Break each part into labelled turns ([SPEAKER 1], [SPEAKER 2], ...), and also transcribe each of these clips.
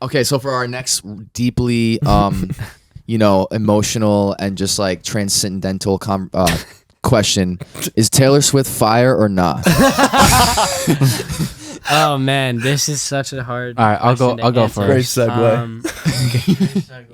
[SPEAKER 1] Okay, so for our next deeply, emotional and just like transcendental question, is Taylor Swift fire or not?
[SPEAKER 2] Oh man, this is such a hard.
[SPEAKER 3] All right, I'll go
[SPEAKER 2] answer.
[SPEAKER 3] first.
[SPEAKER 4] Great segue.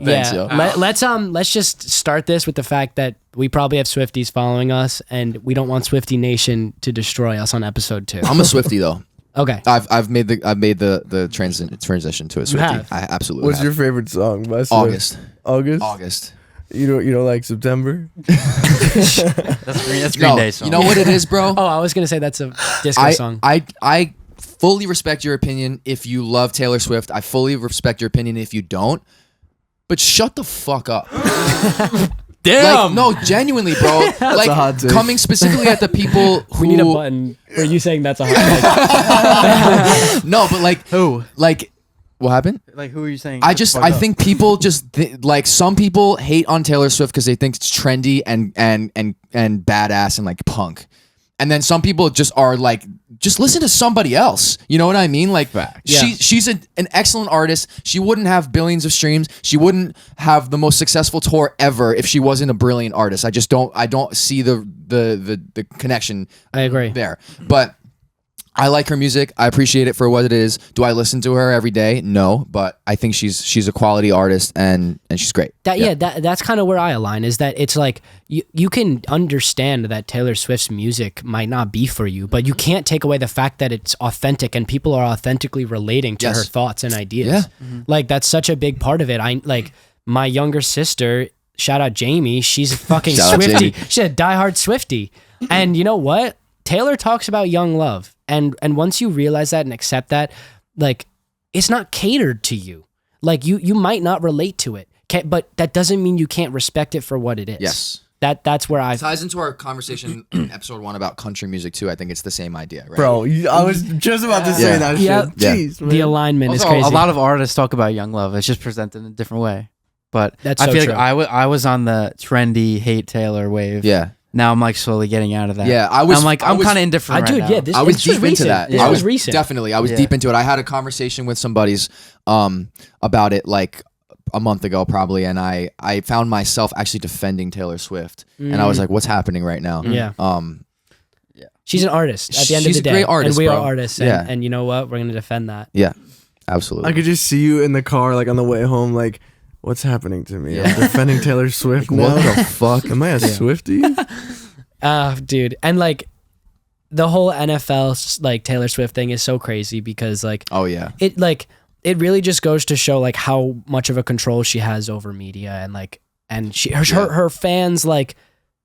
[SPEAKER 1] Thanks,
[SPEAKER 2] Yeah,
[SPEAKER 1] yo.
[SPEAKER 2] let's just start this with the fact that we probably have Swifties following us, and we don't want Swiftie Nation to destroy us on episode 2.
[SPEAKER 1] I'm a Swiftie though.
[SPEAKER 2] Okay,
[SPEAKER 1] I've made the transition to a Swiftie.
[SPEAKER 2] have?
[SPEAKER 1] I absolutely.
[SPEAKER 4] What's
[SPEAKER 1] have.
[SPEAKER 4] your favorite song by Swift?
[SPEAKER 1] August?
[SPEAKER 4] August. You don't like September?
[SPEAKER 3] That's Green Day song.
[SPEAKER 1] You know what it is, bro?
[SPEAKER 2] Oh, I was gonna say that's a disco song.
[SPEAKER 1] I fully respect your opinion if you love Taylor Swift. I fully respect your opinion if you don't. But shut the fuck up.
[SPEAKER 3] Damn.
[SPEAKER 1] Like, no, genuinely, bro. Like
[SPEAKER 4] a hot take.
[SPEAKER 1] coming specifically at the people who
[SPEAKER 2] We need a button. Are you saying that's a hot?
[SPEAKER 1] No, but like
[SPEAKER 3] Who?
[SPEAKER 1] like what happened?
[SPEAKER 3] Like, who are you saying?
[SPEAKER 1] I think people just like some people hate on Taylor Swift because they think it's trendy and badass and like punk, and then some people just are like, just listen to somebody else. You know what I mean? Like, she's an excellent artist. She wouldn't have billions of streams. She wouldn't have the most successful tour ever if she wasn't a brilliant artist. I don't see the connection.
[SPEAKER 2] I agree.
[SPEAKER 1] There, but I like her music. I appreciate it for what it is. Do I listen to her every day? No, but I think she's a quality artist and she's great.
[SPEAKER 2] That's kind of where I align, is that it's like you can understand that Taylor Swift's music might not be for you, but you can't take away the fact that it's authentic and people are authentically relating to her thoughts and ideas.
[SPEAKER 1] Yeah.
[SPEAKER 2] Mm-hmm. Like that's such a big part of it. I like my younger sister, shout out Jamie, she's a fucking Swiftie. She's a diehard Swiftie. And you know what? Taylor talks about young love. And once you realize that and accept that, like, it's not catered to you. Like, you might not relate to it, but that doesn't mean you can't respect it for what it is.
[SPEAKER 1] Yes.
[SPEAKER 2] That's where
[SPEAKER 1] It ties into our conversation in episode 1 about country music too. I think it's the same idea, right?
[SPEAKER 4] Bro, I was just about to say that shit.
[SPEAKER 2] Yeah.
[SPEAKER 4] Jeez, man.
[SPEAKER 2] the alignment
[SPEAKER 3] Also,
[SPEAKER 2] is crazy.
[SPEAKER 3] a lot of artists talk about young love. It's just presented in a different way. But
[SPEAKER 2] That's
[SPEAKER 3] I
[SPEAKER 2] so
[SPEAKER 3] feel
[SPEAKER 2] true.
[SPEAKER 3] like I was on the trendy hate Taylor wave.
[SPEAKER 1] Yeah.
[SPEAKER 3] Now I'm like slowly getting out of that.
[SPEAKER 1] Yeah,
[SPEAKER 3] I'm kind of indifferent right now.
[SPEAKER 2] This
[SPEAKER 1] I was
[SPEAKER 2] it's
[SPEAKER 1] deep into
[SPEAKER 2] recent.
[SPEAKER 1] that.
[SPEAKER 2] This
[SPEAKER 1] I
[SPEAKER 2] was recent.
[SPEAKER 1] Definitely. I was deep into it. I had a conversation with some buddies about it like a month ago probably, and I found myself actually defending Taylor Swift. And I was like, what's happening right now?
[SPEAKER 2] Yeah. She's an artist at the end of
[SPEAKER 1] She's
[SPEAKER 2] the day.
[SPEAKER 1] a great artist,
[SPEAKER 2] and we
[SPEAKER 1] bro.
[SPEAKER 2] are artists. And you know what? We're going to defend that.
[SPEAKER 1] Yeah. Absolutely.
[SPEAKER 4] I could just see you in the car, like on the way home, like, what's happening to me? I'm defending Taylor Swift now.
[SPEAKER 1] What the fuck?
[SPEAKER 4] Am I a Swiftie?
[SPEAKER 2] Dude. And like the whole NFL like Taylor Swift thing is so crazy because like
[SPEAKER 1] Oh yeah.
[SPEAKER 2] it really just goes to show like how much of a control she has over media and her fans like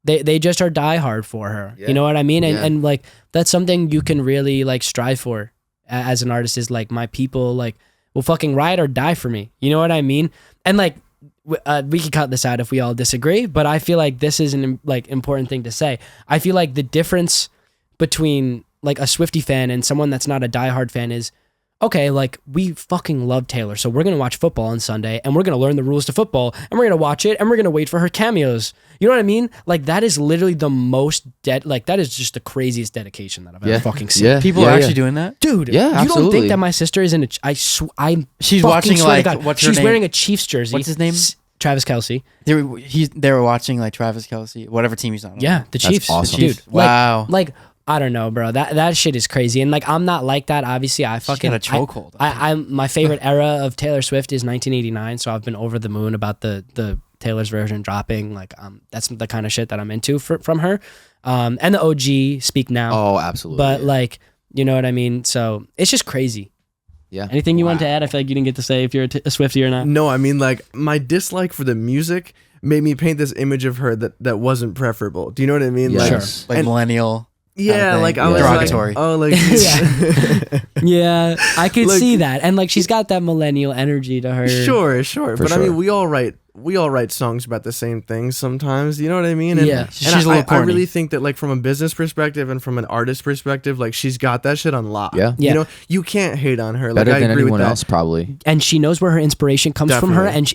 [SPEAKER 2] they just are diehard for her.
[SPEAKER 1] Yeah.
[SPEAKER 2] You know what I mean?
[SPEAKER 1] Yeah.
[SPEAKER 2] And like that's something you can really like strive for as an artist, is like my people like will fucking ride or die for me. You know what I mean? And like we can cut this out if we all disagree, but I feel like this is an like important thing to say. I feel like the difference between like a Swiftie fan and someone that's not a diehard fan is, okay, like we fucking love Taylor, so we're gonna watch football on Sunday and we're gonna learn the rules to football and we're gonna watch it and we're gonna wait for her cameos. You know what I mean? Like that is literally the most like that is just the craziest dedication that I've ever fucking seen.
[SPEAKER 1] Yeah.
[SPEAKER 3] People are actually doing that?
[SPEAKER 2] Dude,
[SPEAKER 1] Yeah,
[SPEAKER 2] you don't
[SPEAKER 1] absolutely.
[SPEAKER 2] think that my sister is in a
[SPEAKER 3] She's watching like what's her
[SPEAKER 2] she's
[SPEAKER 3] name?
[SPEAKER 2] wearing a Chiefs jersey.
[SPEAKER 3] What's his name?
[SPEAKER 2] Travis Kelce.
[SPEAKER 3] They were watching like Travis Kelce, whatever team he's on.
[SPEAKER 2] Yeah, the Chiefs.
[SPEAKER 1] awesome.
[SPEAKER 2] Dude.
[SPEAKER 3] Wow.
[SPEAKER 2] Like I don't know, bro. That shit is crazy. And like I'm not like that. Obviously, I fucking
[SPEAKER 3] got a chokehold.
[SPEAKER 2] I'm my favorite era of Taylor Swift is 1989. So I've been over the moon about the Taylor's version dropping. Like that's the kind of shit that I'm into from her. And the OG Speak Now.
[SPEAKER 1] Oh, absolutely.
[SPEAKER 2] But like, you know what I mean? So it's just crazy.
[SPEAKER 1] Yeah.
[SPEAKER 2] Anything you want to add? I feel like you didn't get to say if you're a Swiftie or not.
[SPEAKER 4] No, I mean, like, my dislike for the music made me paint this image of her that wasn't preferable. Do you know what I mean?
[SPEAKER 1] Yes.
[SPEAKER 4] Like,
[SPEAKER 1] Sure.
[SPEAKER 3] Like millennial.
[SPEAKER 4] yeah,
[SPEAKER 3] thing.
[SPEAKER 4] like I was
[SPEAKER 3] Derogatory.
[SPEAKER 4] like, oh, like,
[SPEAKER 2] Yeah, I could
[SPEAKER 4] Like-
[SPEAKER 2] see that. And like she's got that millennial energy to her.
[SPEAKER 4] sure. But I
[SPEAKER 1] sure.
[SPEAKER 4] mean, we all write songs about the same things sometimes. You know what I mean? And,
[SPEAKER 2] Yeah.
[SPEAKER 4] and
[SPEAKER 3] She's a little
[SPEAKER 4] I
[SPEAKER 3] corny.
[SPEAKER 4] really think that, like, from a business perspective and from an artist perspective, like, she's got that shit on lock.
[SPEAKER 1] Yeah.
[SPEAKER 2] Yeah.
[SPEAKER 4] You know, you can't hate on her.
[SPEAKER 1] Better
[SPEAKER 4] like, I
[SPEAKER 1] than
[SPEAKER 4] agree with
[SPEAKER 1] anyone
[SPEAKER 4] that.
[SPEAKER 1] else, probably.
[SPEAKER 2] And she knows where her inspiration comes from her.
[SPEAKER 4] Definitely.
[SPEAKER 2] And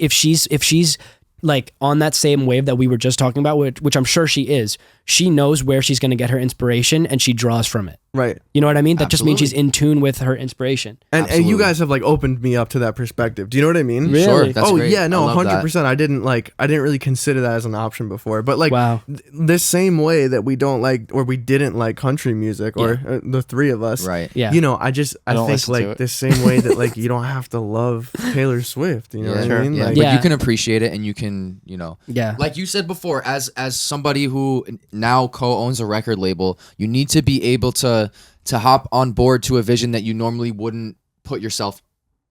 [SPEAKER 2] if she's like on that same wave that we were just talking about, which I'm sure she is, she knows where she's going to get her inspiration and she draws from it.
[SPEAKER 4] Right.
[SPEAKER 2] You know what I mean? That just means
[SPEAKER 1] Absolutely.
[SPEAKER 2] she's in tune with her inspiration.
[SPEAKER 4] And you
[SPEAKER 1] Absolutely.
[SPEAKER 4] guys have like opened me up to that perspective. Do you know what I mean?
[SPEAKER 2] Really?
[SPEAKER 1] Sure, that's
[SPEAKER 4] oh
[SPEAKER 1] great.
[SPEAKER 4] yeah, no,
[SPEAKER 1] I love that.
[SPEAKER 4] 100%. I didn't really consider that as an option before. But like
[SPEAKER 2] Wow.
[SPEAKER 4] the same way that we don't like or we didn't like country music or the three of us.
[SPEAKER 1] Right.
[SPEAKER 2] Yeah.
[SPEAKER 4] You know, I
[SPEAKER 3] don't
[SPEAKER 4] think
[SPEAKER 3] listen to
[SPEAKER 4] like
[SPEAKER 3] it.
[SPEAKER 4] the same way that like you don't have to love Taylor Swift. You know what I mean?
[SPEAKER 1] Yeah,
[SPEAKER 4] Like,
[SPEAKER 1] but
[SPEAKER 2] Yeah.
[SPEAKER 1] you can appreciate it, and you can,
[SPEAKER 2] Yeah.
[SPEAKER 1] like you said before, as somebody who now co-owns a record label, you need to be able to hop on board to a vision that you normally wouldn't put yourself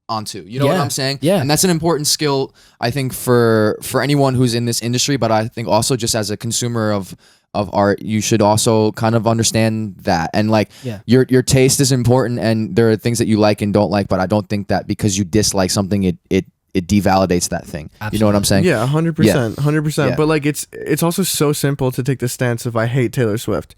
[SPEAKER 1] onto. You know what
[SPEAKER 2] Yeah.
[SPEAKER 1] I'm saying?
[SPEAKER 2] Yeah.
[SPEAKER 1] And that's an important skill, I think, for anyone who's in this industry, but I think also just as a consumer of art, you should also kind of understand that. And like
[SPEAKER 2] Yeah.
[SPEAKER 1] your taste is important, and there are things that you like and don't like, but I don't think that because you dislike something it devalidates that thing. You know what I'm saying?
[SPEAKER 4] yeah, 100%, 100%.
[SPEAKER 1] Yeah.
[SPEAKER 4] But like it's also so simple to take the stance of I hate Taylor Swift.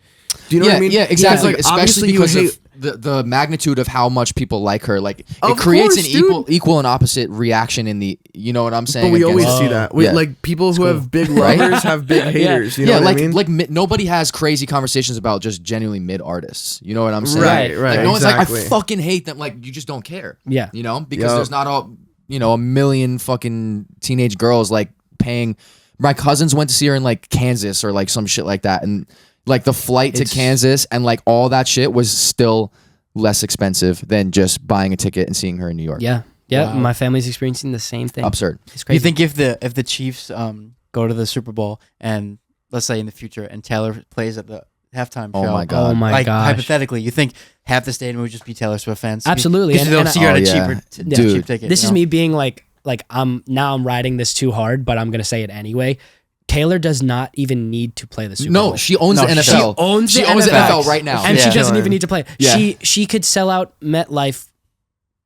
[SPEAKER 4] Do you know
[SPEAKER 1] yeah,
[SPEAKER 4] what I mean?
[SPEAKER 1] yeah, exactly.
[SPEAKER 4] Like,
[SPEAKER 1] Especially
[SPEAKER 4] obviously you
[SPEAKER 1] because
[SPEAKER 4] hate.
[SPEAKER 1] of the magnitude of how much people like her. Like it
[SPEAKER 4] Of
[SPEAKER 1] creates
[SPEAKER 4] course,
[SPEAKER 1] an
[SPEAKER 4] dude.
[SPEAKER 1] equal and opposite reaction in the. You know what I'm saying?
[SPEAKER 4] But we always
[SPEAKER 1] against-
[SPEAKER 4] see that. We,
[SPEAKER 1] Yeah.
[SPEAKER 4] Like people who have big
[SPEAKER 1] Right?
[SPEAKER 4] lovers have big haters. You know
[SPEAKER 1] yeah,
[SPEAKER 4] what
[SPEAKER 1] like
[SPEAKER 4] I mean?
[SPEAKER 1] nobody has crazy conversations about just genuinely mid artists. You know what I'm saying?
[SPEAKER 4] Right, right,
[SPEAKER 1] Like, no one's
[SPEAKER 4] exactly.
[SPEAKER 1] like, I fucking hate them. Like you just don't care.
[SPEAKER 2] Yeah.
[SPEAKER 1] You know, because
[SPEAKER 4] Yup.
[SPEAKER 1] there's not all a million fucking teenage girls like paying. My cousins went to see her in like Kansas or like some shit like that, and like the flight to
[SPEAKER 2] It's-
[SPEAKER 1] Kansas and like all that shit was still less expensive than just buying a ticket and seeing her in New York.
[SPEAKER 2] Yeah. Yeah.
[SPEAKER 3] Wow.
[SPEAKER 2] My family's experiencing the same thing.
[SPEAKER 1] Absurd.
[SPEAKER 2] It's
[SPEAKER 3] Do you
[SPEAKER 2] crazy.
[SPEAKER 3] think if the Chiefs go to the Super Bowl and let's say in the future and Taylor plays at the halftime
[SPEAKER 1] Oh
[SPEAKER 3] show,
[SPEAKER 1] my God.
[SPEAKER 2] Oh my
[SPEAKER 3] like
[SPEAKER 2] gosh.
[SPEAKER 3] hypothetically, you think half the stadium would just be Taylor Swift fans?
[SPEAKER 2] Absolutely.
[SPEAKER 3] Because
[SPEAKER 2] And-
[SPEAKER 3] they'll
[SPEAKER 2] and
[SPEAKER 3] see her at
[SPEAKER 1] I-
[SPEAKER 3] a
[SPEAKER 1] oh,
[SPEAKER 3] cheaper,
[SPEAKER 1] yeah.
[SPEAKER 3] cheap
[SPEAKER 1] Dude.
[SPEAKER 3] ticket.
[SPEAKER 2] This
[SPEAKER 3] you
[SPEAKER 2] is
[SPEAKER 3] know?
[SPEAKER 2] me being like I'm riding this too hard, but I'm gonna say it anyway. Taylor does not even need to play the Super Bowl.
[SPEAKER 1] No, she owns
[SPEAKER 3] No,
[SPEAKER 1] the
[SPEAKER 3] she
[SPEAKER 1] NFL.
[SPEAKER 2] owns
[SPEAKER 1] She
[SPEAKER 2] the
[SPEAKER 1] owns the
[SPEAKER 2] NFL.
[SPEAKER 1] NFL right now.
[SPEAKER 2] and
[SPEAKER 3] Yeah.
[SPEAKER 2] she doesn't
[SPEAKER 4] Killing.
[SPEAKER 2] even need to play.
[SPEAKER 1] Yeah.
[SPEAKER 2] She could sell out MetLife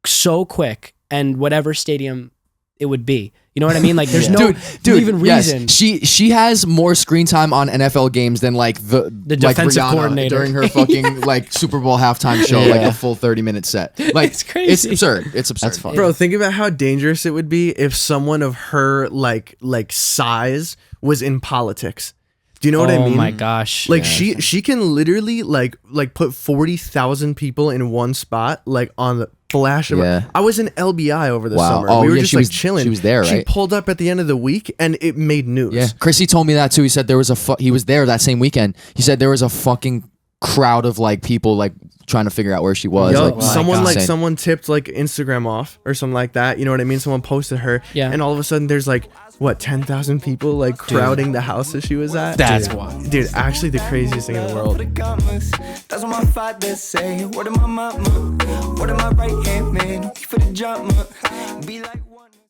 [SPEAKER 2] so quick, and whatever stadium it would be. You know what I mean? Like there's no even
[SPEAKER 1] yes.
[SPEAKER 2] reason.
[SPEAKER 1] She has more screen time on NFL games than like the
[SPEAKER 2] defensive
[SPEAKER 1] Rihanna
[SPEAKER 2] coordinator.
[SPEAKER 1] during her fucking like Super Bowl halftime show,
[SPEAKER 3] Yeah.
[SPEAKER 1] like a full 30-minute set. Like
[SPEAKER 2] It's crazy.
[SPEAKER 1] It's absurd. It's absurd.
[SPEAKER 3] That's fun.
[SPEAKER 4] Bro, think about how dangerous it would be if someone of her like size was in politics. Do you know what I mean?
[SPEAKER 2] Oh my gosh.
[SPEAKER 4] Like she can literally like put 40,000 people in one spot like on the flash of
[SPEAKER 1] Yeah.
[SPEAKER 4] I was in LBI over the
[SPEAKER 1] Wow.
[SPEAKER 4] summer.
[SPEAKER 1] Oh,
[SPEAKER 4] we were
[SPEAKER 1] yeah,
[SPEAKER 4] just
[SPEAKER 1] she
[SPEAKER 4] like
[SPEAKER 1] was-
[SPEAKER 4] chilling.
[SPEAKER 1] she was there,
[SPEAKER 4] She
[SPEAKER 1] right?
[SPEAKER 4] pulled up at the end of the week and it made news.
[SPEAKER 1] Yeah, Chrissy told me that too. He said there was he was there that same weekend. He said there was a fucking crowd of like people like trying to figure out where she was.
[SPEAKER 4] Yo,
[SPEAKER 1] like,
[SPEAKER 4] someone like
[SPEAKER 1] insane.
[SPEAKER 4] someone tipped like Instagram off or something like that. You know what I mean? Someone posted her,
[SPEAKER 2] Yeah.
[SPEAKER 4] and all of a sudden there's like what 10,000 people like crowding the house that she was at.
[SPEAKER 3] That's wild.
[SPEAKER 4] Dude, actually the craziest thing in the world.
[SPEAKER 5] That's what my father say. What am my mama? What am my right hand man? For the drama. Be like